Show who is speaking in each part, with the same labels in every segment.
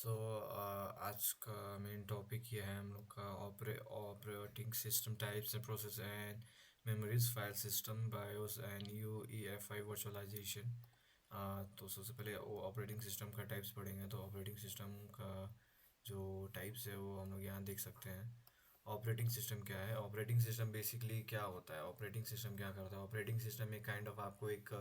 Speaker 1: सो आज का main topic ये है हम लोग का operating system types and process and memories file system BIOS and U E F I virtualization. तो सबसे पहले वो ऑपरेटिंग सिस्टम का टाइप्स पढ़ेंगे। तो ऑपरेटिंग सिस्टम का जो टाइप्स है वो हम लोग यहाँ देख सकते हैं। ऑपरेटिंग सिस्टम क्या है? ऑपरेटिंग सिस्टम बेसिकली क्या होता है? ऑपरेटिंग सिस्टम क्या करता है? ऑपरेटिंग सिस्टम एक काइंड ऑफ आपको एक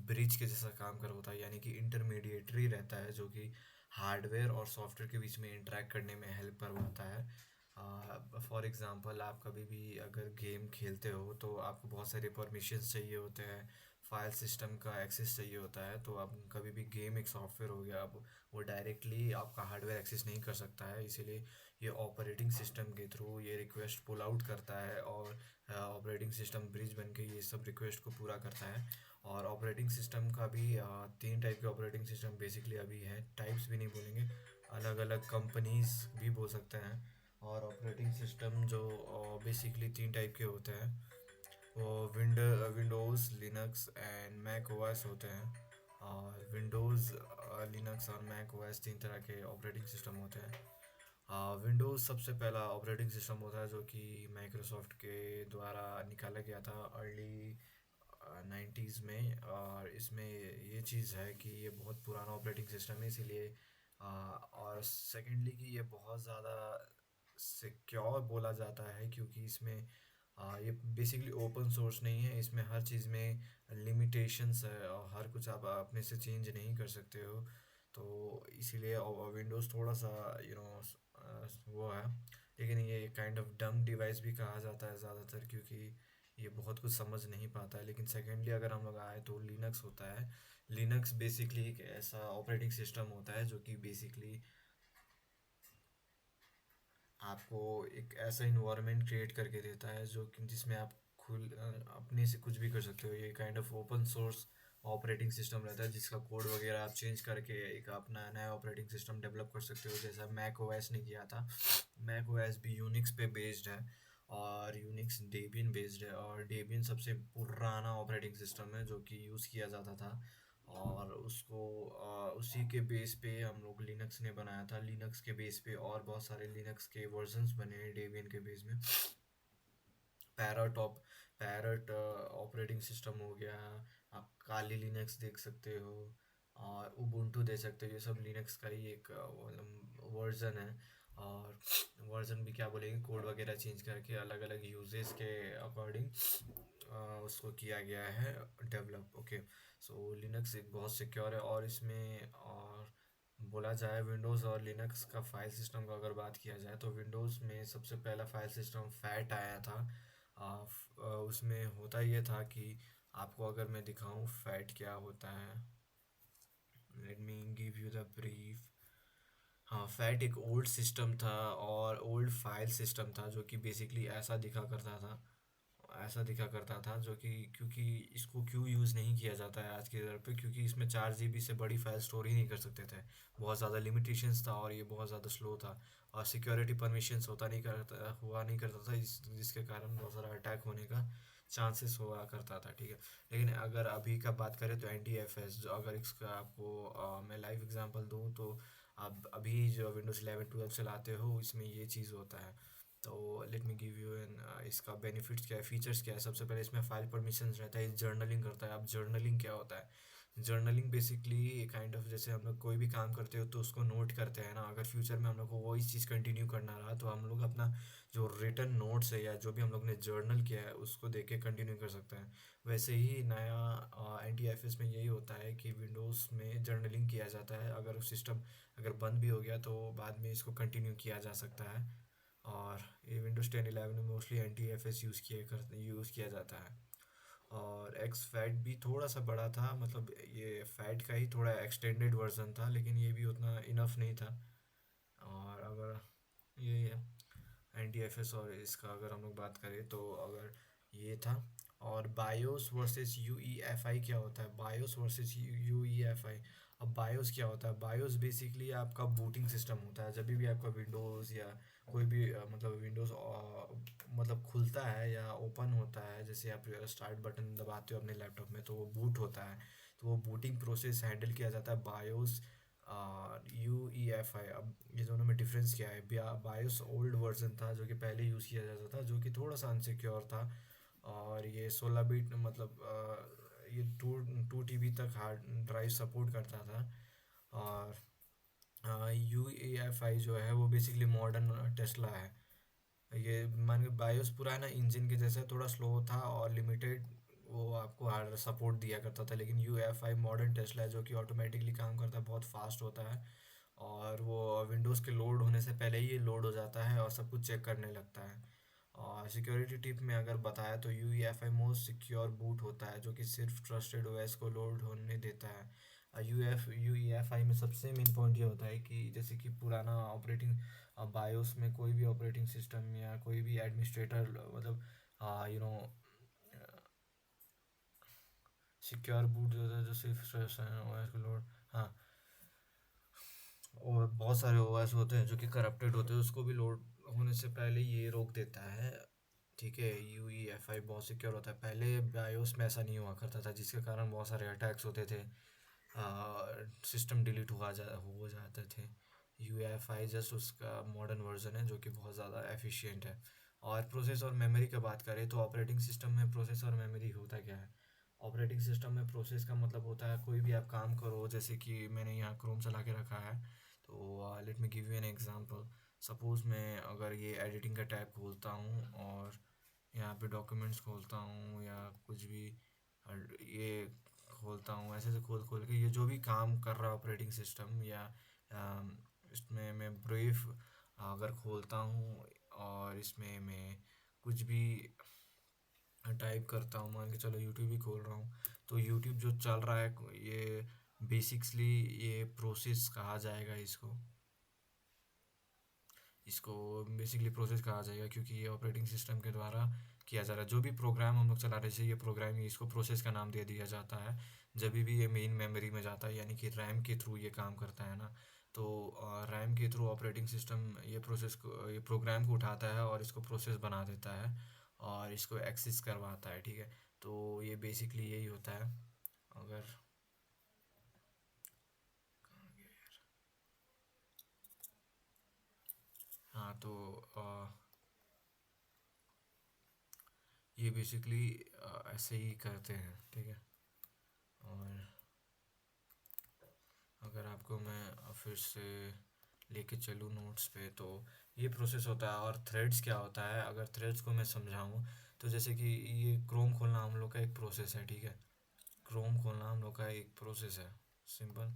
Speaker 1: ब्रिज के जैसा काम कर होता है, यानी कि इंटरमीडिएटरी रहता है जो कि हार्डवेयर और सॉफ्टवेयर के बीच में इंटरेक्ट करने में हेल्प करवाता है। फॉर एग्ज़ाम्पल, आप कभी भी अगर गेम खेलते हो तो आपको बहुत सारे परमिशंस चाहिए होते हैं, फाइल सिस्टम का एक्सेस चाहिए होता है। तो आप कभी भी गेम एक सॉफ्टवेयर हो गया, अब वो डायरेक्टली आपका हार्डवेयर एक्सेस नहीं कर सकता है, इसीलिए ये ऑपरेटिंग सिस्टम के थ्रू ये रिक्वेस्ट पुल आउट करता है और ऑपरेटिंग सिस्टम ब्रिज बन के ये सब रिक्वेस्ट को पूरा करता है। और ऑपरेटिंग सिस्टम का भी तीन टाइप के ऑपरेटिंग सिस्टम बेसिकली अभी है। टाइप्स भी नहीं बोलेंगे, अलग अलग कंपनीज भी बोल सकते हैं। और ऑपरेटिंग सिस्टम जो बेसिकली तीन टाइप के होते हैं, वो Windows, Linux and Mac OS होते हैं। और विंडोज़, लिनक्स और मैक ओएस तीन तरह के ऑपरेटिंग सिस्टम होते हैं। विंडोज़ सबसे पहला ऑपरेटिंग सिस्टम होता है जो कि माइक्रोसॉफ्ट के द्वारा निकाला गया था अर्ली 90s में। और इसमें ये चीज़ है कि ये बहुत पुराना ऑपरेटिंग सिस्टम है, इसीलिए और सेकेंडली कि ये बहुत ज़्यादा सिक्योर बोला जाता है, क्योंकि इसमें ये बेसिकली ओपन सोर्स नहीं है। इसमें हर चीज़ में लिमिटेशंस है और हर कुछ आप अपने से चेंज नहीं कर सकते हो। तो इसीलिए विंडोज़ थोड़ा सा वो है। लेकिन ये काइंड ऑफ डम डिवाइस भी कहा जाता है ज़्यादातर, क्योंकि ये बहुत कुछ समझ नहीं पाता है। लेकिन सेकेंडली अगर हम लोग आए तो लिनक्स होता है। लिनक्स बेसिकली एक ऐसा ऑपरेटिंग सिस्टम होता है जो कि बेसिकली आपको एक ऐसा इन्वायरमेंट क्रिएट करके देता है जो कि जिसमें आप अपने से कुछ भी कर सकते हो। ये kind of open source operating system रहता है जिसका कोड वगैरह आप चेंज करके एक अपना नया ऑपरेटिंग सिस्टम डेवलप कर सकते हो, जैसा मैक ओएस ने किया था। मैक ओएस भी यूनिक्स पे बेस्ड है और यूनिक्स डेबियन बेस्ड है। और डेबियन सबसे पुराना ऑपरेटिंग सिस्टम है जो कि यूज़ किया जाता था। और उसको उसी के बेस पे हम लोग लिनक्स ने बनाया था। लिनक्स के बेस पे और बहुत सारे लिनक्स के वर्जन्स बने हैं डेबियन के बेस में। पैराटॉप पैरट ऑपरेटिंग सिस्टम हो गया, आप काली लिनक्स देख सकते हो और उबुंटू दे सकते हो। ये सब लिनक्स का ही एक वर्जन है। और वर्जन भी क्या बोलेंगे, कोड वगैरह चेंज करके अलग अलग यूजेस के अकॉर्डिंग उसको किया गया है डेवलप। ओके, सो लिनक्स एक बहुत सिक्योर है। और इसमें और बोला जाए विंडोज़ और लिनक्स का फाइल सिस्टम का अगर बात किया जाए तो विंडोज़ में सबसे पहला फाइल सिस्टम फैट आया था। उसमें होता ये था कि आपको अगर मैं दिखाऊं फैट क्या होता है, late me give you the brief. हाँ, फैट एक ओल्ड सिस्टम था और ओल्ड फाइल सिस्टम था जो कि बेसिकली ऐसा दिखा करता था जो कि क्योंकि इसको क्यों यूज़ नहीं किया जाता है आज के दौर पे, क्योंकि इसमें 4 GB से बड़ी फाइल स्टोर ही नहीं कर सकते थे। बहुत ज़्यादा लिमिटेशंस था और ये बहुत ज़्यादा स्लो था। और सिक्योरिटी परमिशंस हुआ नहीं करता था, जिसके कारण बहुत सारा अटैक होने का चांसेस हुआ करता था। ठीक है, लेकिन अगर अभी का बात करें तो NTFS, जो अगर इसका आपको मैं लाइव एग्जांपल दूं तो आप अभी जो विंडोज़ 11 12 चलाते हो इसमें ये चीज़ होता है। तो let me give you an इसका बेनिफिट्स क्या है, फीचर्स क्या है। सबसे पहले इसमें फाइल परमिशंस रहता है, जर्नलिंग करता है। अब जर्नलिंग क्या होता है? जर्नलिंग बेसिकली काइंड ऑफ जैसे हम लोग कोई भी काम करते हो तो उसको नोट करते हैं ना। अगर फ्यूचर में हम लोग को वही चीज़ कंटिन्यू करना रहा तो हम लोग अपना जो रिटर्न नोट्स है या जो भी हम लोग ने जर्नल किया है उसको देख के कंटिन्यू कर सकते हैं। वैसे ही नया NTFS में यही होता है कि विंडोज़ में जर्नलिंग किया जाता है। अगर सिस्टम अगर बंद भी हो गया तो बाद में इसको कंटिन्यू किया जा सकता है। और ये विंडोज़ 10 11 में मोस्टली NTFS यूज़ किया जाता है। और एक्स फैट भी थोड़ा सा बड़ा था, मतलब ये फैट का ही थोड़ा एक्सटेंडेड वर्जन था, लेकिन ये भी उतना इनफ नहीं था। और अगर ये है NTFS और इसका अगर हम लोग बात करें तो अगर ये था। और बायोस वर्सेस UEFI क्या होता है? BIOS versus UEFI। अब बायोस क्या होता है? बायोस बेसिकली आपका बूटिंग सिस्टम होता है। जब भी आपका विंडोज़ या कोई भी मतलब विंडोज़ मतलब खुलता है या ओपन होता है, जैसे आप स्टार्ट बटन दबाते हो अपने लैपटॉप में तो वो बूट होता है। तो वो बूटिंग प्रोसेस हैंडल किया जाता है बायोस एफ आई, अब ये दोनों में डिफरेंस क्या है? बायोस ओल्ड वर्जन था जो कि पहले यूज़ किया जाता था, जो कि थोड़ा सा अनसिक्योर था। और ये 16 बिट, मतलब ये टू टू टीबी तक हार्ड ड्राइव सपोर्ट करता था। और यू ए एफ आई जो है वो बेसिकली मॉडर्न टेस्ला है। ये मान के बायोस पुराना इंजन के जैसे थोड़ा स्लो था और लिमिटेड वो आपको हार्ड सपोर्ट दिया करता था, लेकिन U F I modern Tesla है जो कि ऑटोमेटिकली काम करता है, बहुत फास्ट होता है। और वो विंडोज़ के लोड होने से पहले ही ये लोड हो जाता है और सब कुछ चेक करने लगता है। और सिक्योरिटी टिप में अगर बताया तो U F I most secure boot होता है, जो कि सिर्फ ट्रस्टेड ओएस को लोड होने देता है। यू एफ आई में सबसे मेन पॉइंट ये होता है कि जैसे कि पुराना ऑपरेटिंग, बायोस में कोई भी ऑपरेटिंग सिस्टम या कोई भी एडमिनिस्ट्रेटर, मतलब यू नो सिक्योर बूट जो होता है, जो सिर्फ ओएस को लोड, हाँ, और बहुत सारे ओएस होते हैं जो कि करप्टेड होते हैं, उसको भी लोड होने से पहले ये रोक देता है। ठीक है, यू ई एफ आई बहुत सिक्योर होता है। पहले बायोस में ऐसा नहीं हुआ करता था, जिसके कारण बहुत सारे अटैक्स होते थे, सिस्टम डिलीट हो जाते थे। यू एफ आई जस्ट उसका मॉडर्न वर्जन है जो कि बहुत ज़्यादा एफिशिएंट है। और प्रोसेस और मेमोरी की बात करें तो ऑपरेटिंग सिस्टम में प्रोसेस और मेमोरी होता क्या है? ऑपरेटिंग सिस्टम में प्रोसेस का मतलब होता है कोई भी आप काम करो, जैसे कि मैंने यहाँ क्रोम चला के रखा है, तो let me give you an example. Suppose मैं अगर ये एडिटिंग का टैब खोलता हूँ और यहाँ पे डॉक्यूमेंट्स खोलता हूँ या कुछ भी, ये खोलता हूँ, ऐसे ऐसे खोल खोल के ये जो भी काम कर रहा है ऑपरेटिंग सिस्टम, या इसमें मैं ब्रीफ अगर खोलता हूँ और इसमें मैं कुछ भी टाइप करता हूँ, मान के चलो यूट्यूब ही खोल रहा हूँ, तो यूट्यूब जो चल रहा है ये बेसिक्सली ये प्रोसेस कहा जाएगा इसको। इसको बेसिकली प्रोसेस कहा जाएगा क्योंकि ये ऑपरेटिंग सिस्टम के द्वारा किया जा रहा है। जो भी प्रोग्राम हम लोग चला रहे थे, ये प्रोग्राम ही इसको प्रोसेस का नाम दे दिया जाता है जब भी ये मेन मेमोरी में जाता है, यानी कि रैम के थ्रू ये काम करता है ना। तो रैम के थ्रू ऑपरेटिंग सिस्टम ये प्रोसेस को, ये प्रोग्राम को उठाता है और इसको प्रोसेस बना देता है और इसको एक्सेस करवाता है। ठीक है, तो ये बेसिकली यही होता है। अगर हाँ, तो ये बेसिकली ऐसे ही करते हैं। ठीक है, और अगर आपको मैं फिर से लेके चलूँ नोट्स पे, तो ये प्रोसेस होता है। और थ्रेड्स क्या होता है, अगर थ्रेड्स को मैं समझाऊँ तो जैसे कि ये क्रोम खोलना हम लोग का एक प्रोसेस है। ठीक है, क्रोम खोलना हम लोग का एक प्रोसेस है, सिंपल।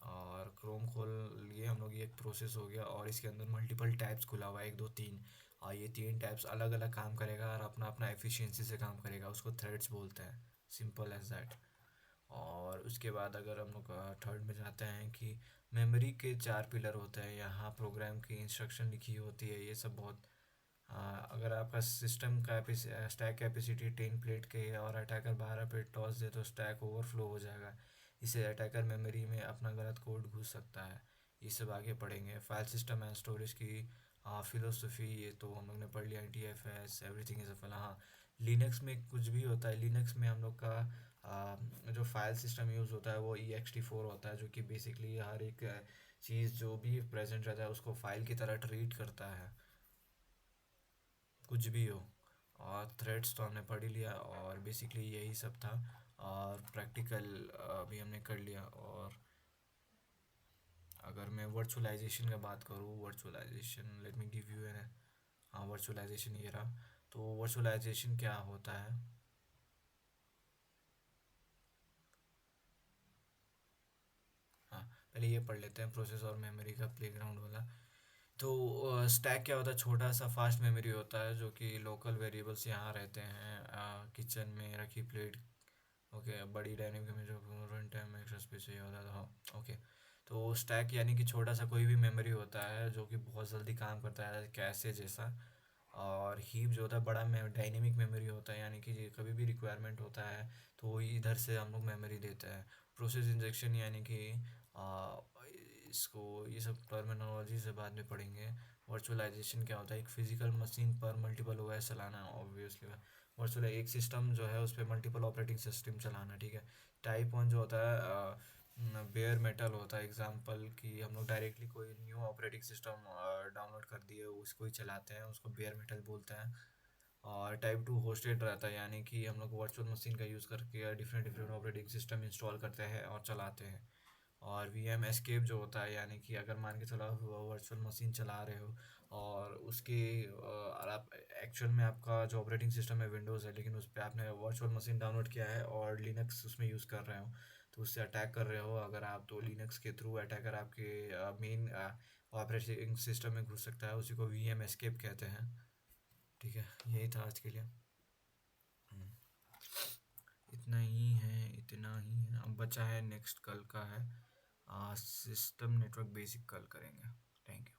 Speaker 1: और क्रोम खोल लिए हम लोग, ये एक प्रोसेस हो गया और इसके अंदर मल्टीपल टैब्स खुला हुआ है, एक दो तीन, और ये तीन टैब्स अलग अलग काम करेगा और अपना अपना एफिशिएंसी से काम करेगा, उसको थ्रेड्स बोलते हैं, सिंपल एज दैट। और उसके बाद अगर हम लोग थर्ड में जाते हैं कि मेमोरी के चार पिलर होते हैं, यहाँ प्रोग्राम की इंस्ट्रक्शन लिखी होती है, ये सब बहुत अगर आपका सिस्टम का स्टैक कैपेसिटी 10 प्लेट के है और अटैकर 12 प्लेट टॉस दे तो स्टैक ओवरफ्लो हो जाएगा। इसे अटैकर मेमोरी में अपना गलत कोड घुस सकता है। ये सब आगे पढ़ेंगे। फाइल सिस्टम एंड स्टोरेज की फिलोसफी, ये तो हम लोग ने पढ़ लिया, T F S everything is a. हाँ, लिनक्स में कुछ भी होता है, लिनक्स में हम लोग का जो फाइल सिस्टम यूज़ होता है वो ext4 होता है, जो कि बेसिकली हर एक चीज़ जो भी प्रेजेंट रहता है उसको फाइल की तरह ट्रीट करता है, कुछ भी हो। और थ्रेड्स तो हमने पढ़ ही लिया और बेसिकली यही सब था। और प्रैक्टिकल भी हमने कर लिया। और अगर मैं वर्चुअलाइजेशन का बात करूँ, virtualization let me give you an, हाँ, वर्चुअलाइजेशन ये रहा। तो वर्चुअलाइजेशन क्या होता है? हाँ, पहले ये पढ़ लेते हैं, प्रोसेस और मेमोरी का प्लेग्राउंड वाला। तो स्टैक क्या होता है? छोटा सा फास्ट मेमोरी होता है जो कि लोकल वेरिएबल्स यहाँ रहते हैं, किचन में रखी प्लेट। ओके, बड़ी डायनेमिक में जो रन टाइम एक्स्ट्रा स्पेस चाहिए होता है, तो हाँ, ओके। तो स्टैक यानी कि छोटा सा कोई भी मेमोरी होता है जो कि बहुत जल्दी काम करता है, कैसे जैसा। और हीप जो होता है बड़ा में डायनेमिक मेमोरी होता है, यानी कि ये कभी भी रिक्वायरमेंट होता है तो वो इधर से हम लोग मेमोरी देते हैं। प्रोसेस इंजेक्शन यानी कि आ, इसको, ये सब टर्मिनोलॉजी से बाद में पढ़ेंगे। वर्चुअलाइजेशन क्या होता है? एक फिजिकल मशीन पर मल्टीपल ओएस चलाना, ऑब्वियसली। वर्चुअल एक सिस्टम जो है उस पर मल्टीपल ऑपरेटिंग सिस्टम चलाना। ठीक है, टाइप वन जो होता है बेयर मेटल होता है एग्जांपल कि हम लोग डायरेक्टली कोई न्यू ऑपरेटिंग सिस्टम डाउनलोड कर दिए उसको ही चलाते हैं, उसको बेयर मेटल बोलते हैं। और टाइप टू होस्टेड रहता है, यानी कि हम लोग वर्चुअल मशीन का यूज़ करके different different operating system install करते हैं और चलाते हैं। और वी एम एस्केप जो होता है, यानी कि अगर मान के चलो आप वर्चुअल मशीन चला रहे हो और उसके और आप एक्चुअल में आपका जो ऑपरेटिंग सिस्टम है विंडोज़ है, लेकिन उस पर आपने वर्चुअल मशीन डाउनलोड किया है और लिनक्स उसमें यूज़ कर रहे हो, तो उससे अटैक कर रहे हो अगर आप, तो लिनक्स के थ्रू अटैकर आपके मेन ऑपरेटिंग सिस्टम में घुस सकता है। उसी को वी एम एस्केप कहते हैं। ठीक है, यही था आज के लिए। हम्म, इतना ही है, इतना ही है। अब बचा है नेक्स्ट, कल का है सिस्टम नेटवर्क बेसिक, कल करेंगे। Thank you.